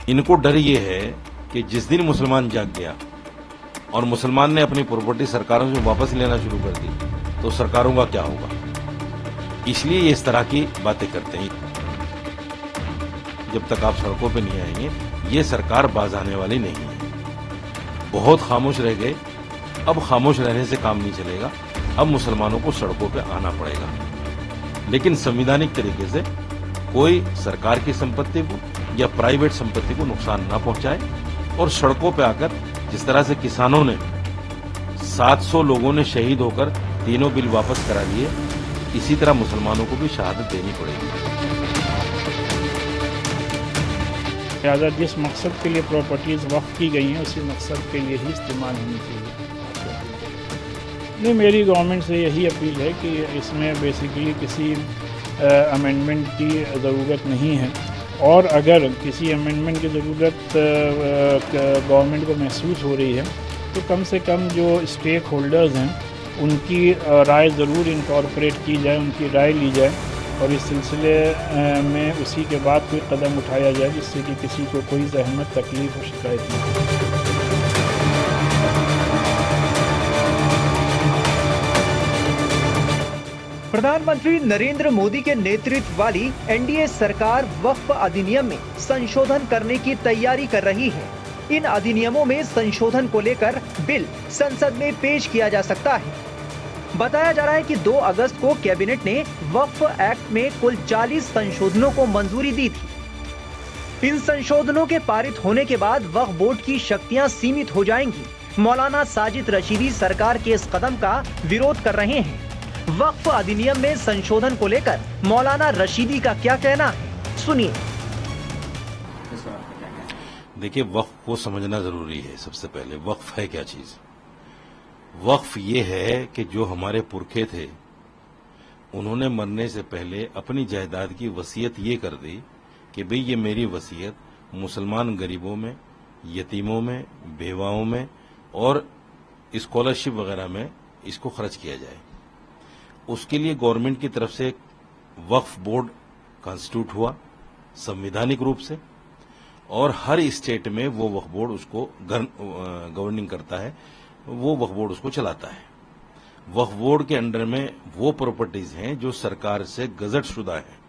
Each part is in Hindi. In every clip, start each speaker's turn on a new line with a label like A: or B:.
A: इनको डर ये है कि जिस दिन मुसलमान जाग गया और मुसलमान ने अपनी प्रॉपर्टी सरकारों से वापस लेना शुरू कर दी तो सरकारों का क्या होगा। इसलिए ये इस तरह की बातें करते हैं। जब तक आप सड़कों पे नहीं आएंगे ये सरकार बाज आने वाली नहीं है। बहुत खामोश रह गए, अब खामोश रहने से काम नहीं चलेगा। अब मुसलमानों को सड़कों पे आना पड़ेगा, लेकिन संवैधानिक तरीके से कोई सरकार की संपत्ति को या प्राइवेट संपत्ति को नुकसान ना पहुंचाए। और सड़कों पे आकर जिस तरह से किसानों ने 700 लोगों ने शहीद होकर तीनों बिल वापस करा लिए, इसी तरह मुसलमानों को भी शहादत देनी पड़ेगी।
B: लिहाजा जिस मकसद के लिए प्रॉपर्टीज़ वक्फ की गई हैं उसी मकसद के लिए ही इस्तेमाल होनी चाहिए। नहीं, मेरी गवर्नमेंट से यही अपील है कि इसमें बेसिकली किसी अमेंडमेंट की ज़रूरत नहीं है, और अगर किसी अमेंडमेंट की ज़रूरत गवर्नमेंट को महसूस हो रही है तो कम से कम जो स्टेक होल्डर्स हैं उनकी राय ज़रूर इनकॉर्पोरेट की जाए, उनकी राय ली जाए और इस सिलसिले में उसी के बाद कोई कदम उठाया जाए जिससे कि किसी को कोई ज़हमत, तकलीफ और शिकायत नहीं हो।
C: प्रधानमंत्री नरेंद्र मोदी के नेतृत्व वाली एनडीए सरकार वक्फ अधिनियम में संशोधन करने की तैयारी कर रही है। इन अधिनियमों में संशोधन को लेकर बिल संसद में पेश किया जा सकता है। बताया जा रहा है कि 2 अगस्त को कैबिनेट ने वक्फ एक्ट में कुल 40 संशोधनों को मंजूरी दी थी। इन संशोधनों के पारित होने के बाद वक्फ बोर्ड की शक्तियां सीमित हो जाएंगी। मौलाना साजिद रशीदी सरकार के इस कदम का विरोध कर रहे हैं। वक्फ अधिनियम में संशोधन को लेकर मौलाना रशीदी का क्या कहना है, सुनिए।
A: देखिए, वक्फ को समझना जरूरी है। सबसे पहले वक्फ है क्या चीज। वक्फ ये है कि जो हमारे पुरखे थे उन्होंने मरने से पहले अपनी जायदाद की वसीयत ये कर दी कि भाई ये मेरी वसीयत मुसलमान गरीबों में, यतीमों में, बेवाओं में और स्कॉलरशिप वगैरह में इसको खर्च किया जाए। उसके लिए गवर्नमेंट की तरफ से एक वक्फ बोर्ड कॉन्स्टिट्यूट हुआ संवैधानिक रूप से, और हर स्टेट में वो वक्फ बोर्ड उसको गवर्निंग करता है, वो वक्फ बोर्ड उसको चलाता है। वक्फ बोर्ड के अंडर में वो प्रॉपर्टीज हैं जो सरकार से गजट शुदा है,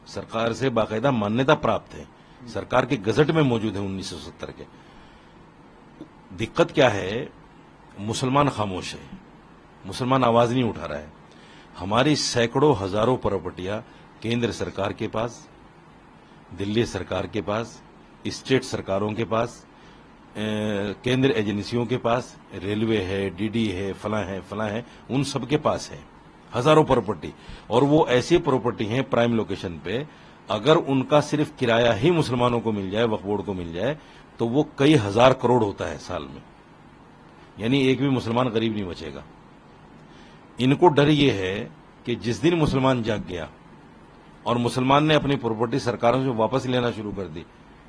A: सरकार से बाकायदा मान्यता प्राप्त है, सरकार के गजट में मौजूद है 1970 के। दिक्कत क्या है, मुसलमान खामोश है, मुसलमान आवाज नहीं उठा रहा है। हमारी सैकड़ों हजारों प्रॉपर्टियां केंद्र सरकार के पास, दिल्ली सरकार के पास, स्टेट सरकारों के पास, केंद्र एजेंसियों के पास, रेलवे है, डीडी है, फला है, उन सब के पास है हजारों प्रॉपर्टी। और वो ऐसी प्रॉपर्टी हैं प्राइम लोकेशन पे, अगर उनका सिर्फ किराया ही मुसलमानों को मिल जाए, वक्फ बोर्ड को मिल जाए, तो वो कई हजार करोड़ होता है साल में। यानी एक भी मुसलमान गरीब नहीं बचेगा। इनको डर ये है कि जिस दिन मुसलमान जाग गया और मुसलमान ने अपनी प्रॉपर्टी सरकारों से वापस लेना शुरू कर दी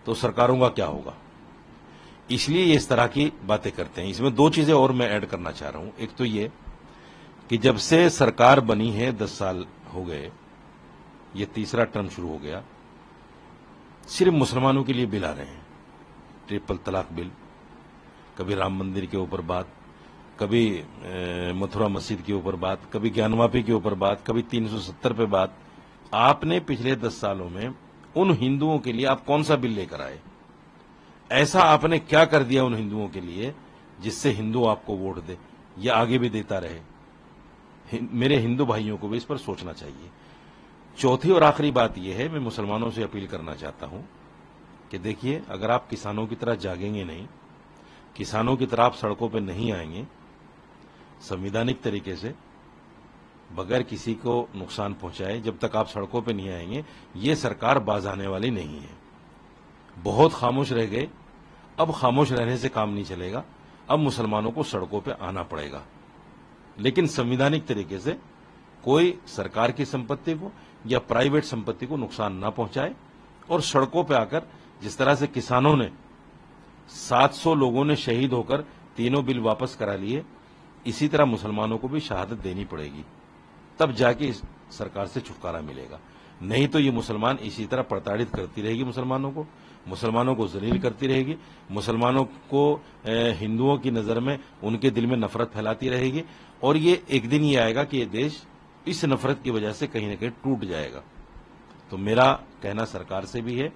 A: तो सरकारों का क्या होगा। इसलिए ये इस तरह की बातें करते हैं। इसमें 2 चीजें और मैं ऐड करना चाह रहा हूं। एक तो ये कि जब से सरकार बनी है 10 साल हो गए, ये तीसरा टर्म शुरू हो गया, सिर्फ मुसलमानों के लिए बिल आ रहे हैं। ट्रिपल तलाक बिल, कभी राम मंदिर के ऊपर बात, कभी मथुरा मस्जिद के ऊपर बात, कभी ज्ञानवापी के ऊपर बात, कभी 370 पे बात। आपने पिछले 10 सालों में उन हिंदुओं के लिए आप कौन सा बिल लेकर आए? ऐसा आपने क्या कर दिया उन हिंदुओं के लिए जिससे हिंदू आपको वोट दे या आगे भी देता रहे? मेरे हिंदू भाइयों को भी इस पर सोचना चाहिए। चौथी और आखिरी बात यह है, मैं मुसलमानों से अपील करना चाहता हूं कि देखिए, अगर आप किसानों की तरह जागेंगे नहीं, किसानों की तरह आप सड़कों पर नहीं आएंगे, संवैधानिक तरीके से बगैर किसी को नुकसान पहुंचाए, जब तक आप सड़कों पे नहीं आएंगे ये सरकार बाज आने वाली नहीं है। बहुत खामोश रह गए, अब खामोश रहने से काम नहीं चलेगा। अब मुसलमानों को सड़कों पे आना पड़ेगा, लेकिन संवैधानिक तरीके से कोई सरकार की संपत्ति को या प्राइवेट संपत्ति को नुकसान न पहुंचाए। और सड़कों पे आकर जिस तरह से किसानों ने 700 लोगों ने शहीद होकर तीनों बिल वापस करा लिए, इसी तरह मुसलमानों को भी शहादत देनी पड़ेगी, तब जाके इस सरकार से छुटकारा मिलेगा। नहीं तो ये मुसलमान इसी तरह प्रताड़ित करती रहेगी मुसलमानों को जलील करती रहेगी, मुसलमानों को हिंदुओं की नजर में उनके दिल में नफरत फैलाती रहेगी, और ये एक दिन ये आएगा कि ये देश इस नफरत की वजह से कहीं न कहीं टूट जाएगा। तो मेरा कहना सरकार से भी है,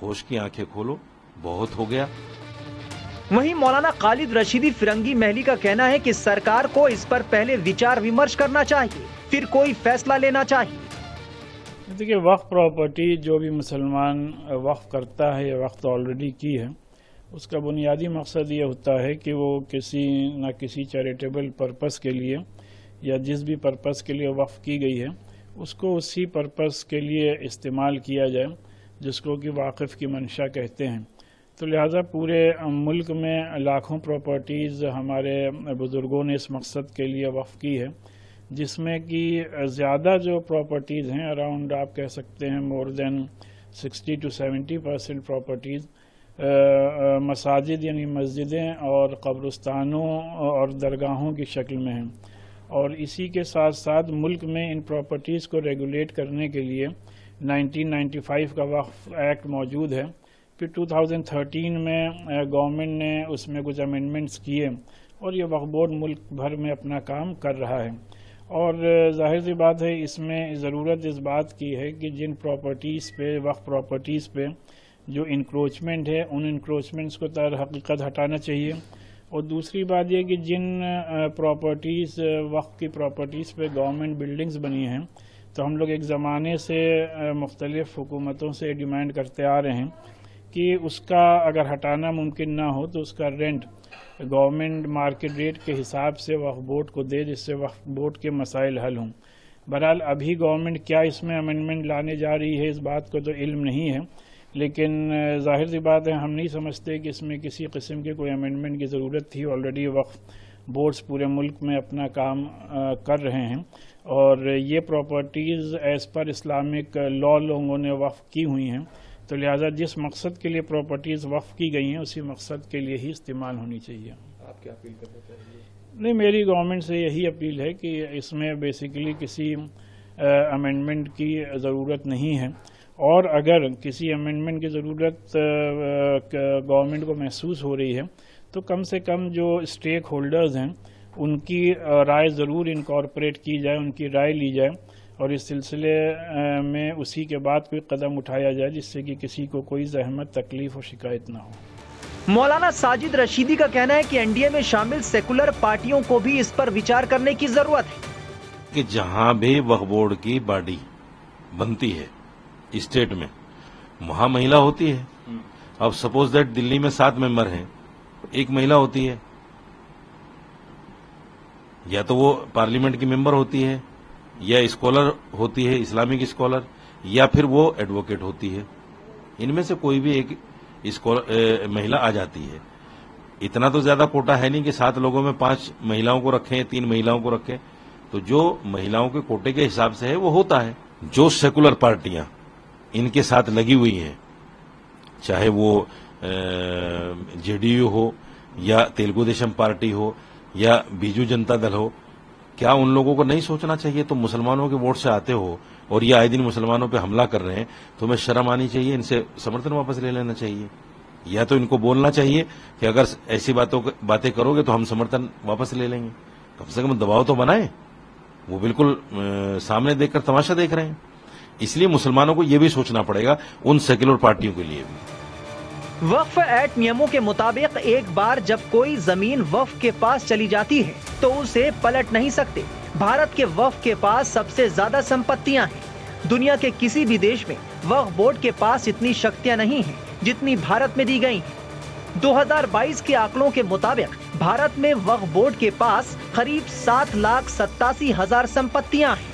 A: होश की आंखें खोलो, बहुत हो गया।
C: वहीं मौलाना खालिद रशीदी फिरंगी महली का कहना है कि सरकार को इस पर पहले विचार विमर्श करना चाहिए, फिर कोई फैसला लेना चाहिए।
B: देखिए, वक्फ प्रॉपर्टी जो भी मुसलमान वक्फ करता है या वक्फ ऑलरेडी की है, उसका बुनियादी मकसद ये होता है कि वो किसी न किसी चैरिटेबल पर्पस के लिए या जिस भी पर्पस के लिए वक्फ की गई है उसको उसी पर्पस के लिए इस्तेमाल किया जाए, जिसको कि वाक़िफ़ की मंशा कहते हैं। तो लिहाजा पूरे मुल्क में लाखों प्रॉपर्टीज़ हमारे बुज़ुर्गों ने इस मकसद के लिए वक्फ की है, जिसमें कि ज़्यादा जो प्रॉपर्टीज़ हैं, अराउंड आप कह सकते हैं मोर देन 60 to 70% प्रॉपर्टीज़ मसाजिद यानी मस्जिदें और कब्रिस्तानों और दरगाहों की शक्ल में हैं। और इसी के साथ साथ मुल्क में इन प्रॉपर्टीज़ को रेगुलेट करने के लिए 1995 का वक्फ एक्ट मौजूद है। फिर 2013 में गवर्नमेंट ने उसमें कुछ अमेंडमेंट्स किए और ये वक्फ बोर्ड मुल्क भर में अपना काम कर रहा है। और जाहिर सी बात है, इसमें ज़रूरत इस बात की है कि जिन प्रॉपर्टीज़ पे, वक्फ प्रॉपर्टीज़ पे जो इंक्रोचमेंट है, उन इंक्रोचमेंट्स को तर हकीकत हटाना चाहिए। और दूसरी बात यह कि जिन प्रॉपर्टीज़, वक्फ की प्रॉपर्टीज़ पे गवर्नमेंट बिल्डिंग्स बनी हैं, तो हम लोग एक ज़माने से मुख्तलिफ हुकूमतों से डिमांड करते आ रहे हैं कि उसका अगर हटाना मुमकिन ना हो तो उसका रेंट गवर्नमेंट मार्केट रेट के हिसाब से वक्फ बोर्ड को दे, जिससे वक्फ बोर्ड के मसाइल हल हों। बहरहाल अभी गवर्नमेंट क्या इसमें अमेंडमेंट लाने जा रही है, इस बात को तो इल्म नहीं है, लेकिन जाहिर सी बात है, हम नहीं समझते कि इसमें किसी किस्म के कोई अमेंडमेंट की ज़रूरत थी। ऑलरेडी वक्फ बोर्ड्स पूरे मुल्क में अपना काम कर रहे हैं और ये properties as per Islamic law लोगों ने वक्फ की हुई हैं, तो लिहाजा जिस मकसद के लिए प्रॉपर्टीज़ वक्फ की गई हैं उसी मकसद के लिए ही इस्तेमाल होनी चाहिए।
D: आप क्या अपील करना चाहिए?
B: नहीं, मेरी गवर्नमेंट से यही अपील है कि इसमें बेसिकली किसी अमेंडमेंट की ज़रूरत नहीं है, और अगर किसी अमेंडमेंट की ज़रूरत गवर्नमेंट को महसूस हो रही है तो कम से कम जो स्टेक होल्डर्स हैं उनकी राय ज़रूर इनकॉर्पोरेट की जाए, उनकी राय ली जाए और इस सिलसिले में उसी के बाद कोई कदम उठाया जाए जिससे कि किसी को कोई जहमत, तकलीफ और शिकायत ना हो।
C: मौलाना साजिद रशीदी का कहना है कि एनडीए में शामिल सेकुलर पार्टियों को भी इस पर विचार करने की जरूरत है
A: कि जहां भी वक्फ बोर्ड की बॉडी बनती है स्टेट में, वहां महिला होती है। अब सपोज दैट दिल्ली में 7 मेंबर हैं, एक महिला होती है, या तो वो पार्लियामेंट की मेंबर होती है, या स्कॉलर होती है, इस्लामिक स्कॉलर, या फिर वो एडवोकेट होती है। इनमें से कोई भी एक महिला आ जाती है। इतना तो ज्यादा कोटा है नहीं कि 7 लोगों में 5 महिलाओं को रखें, 3 महिलाओं को रखें। तो जो महिलाओं के कोटे के हिसाब से है वो होता है। जो सेकुलर पार्टियां इनके साथ लगी हुई हैं, चाहे वो जेडीयू हो या तेलुगु देशम पार्टी हो या बीजू जनता दल हो, क्या उन लोगों को नहीं सोचना चाहिए? तो मुसलमानों के वोट से आते हो और ये आए दिन मुसलमानों पे हमला कर रहे हैं, तो हमें शर्म आनी चाहिए, इनसे समर्थन वापस ले लेना चाहिए, या तो इनको बोलना चाहिए कि अगर ऐसी बातें करोगे तो हम समर्थन वापस ले लेंगे। कम से कम दबाव तो बनाए। वो बिल्कुल सामने देखकर तमाशा देख रहे हैं। इसलिए मुसलमानों को यह भी सोचना पड़ेगा, उन सेक्युलर पार्टियों के लिए भी।
C: वक्फ एक्ट नियमों के मुताबिक एक बार जब कोई जमीन वक्फ के पास चली जाती है तो उसे पलट नहीं सकते। भारत के वक्फ के पास सबसे ज्यादा संपत्तियां हैं। दुनिया के किसी भी देश में वक्फ बोर्ड के पास इतनी शक्तियां नहीं हैं जितनी भारत में दी गई हैं। 2022 के आंकड़ों के मुताबिक भारत में वक्फ बोर्ड के पास करीब 7,87,000 संपत्तियां हैं।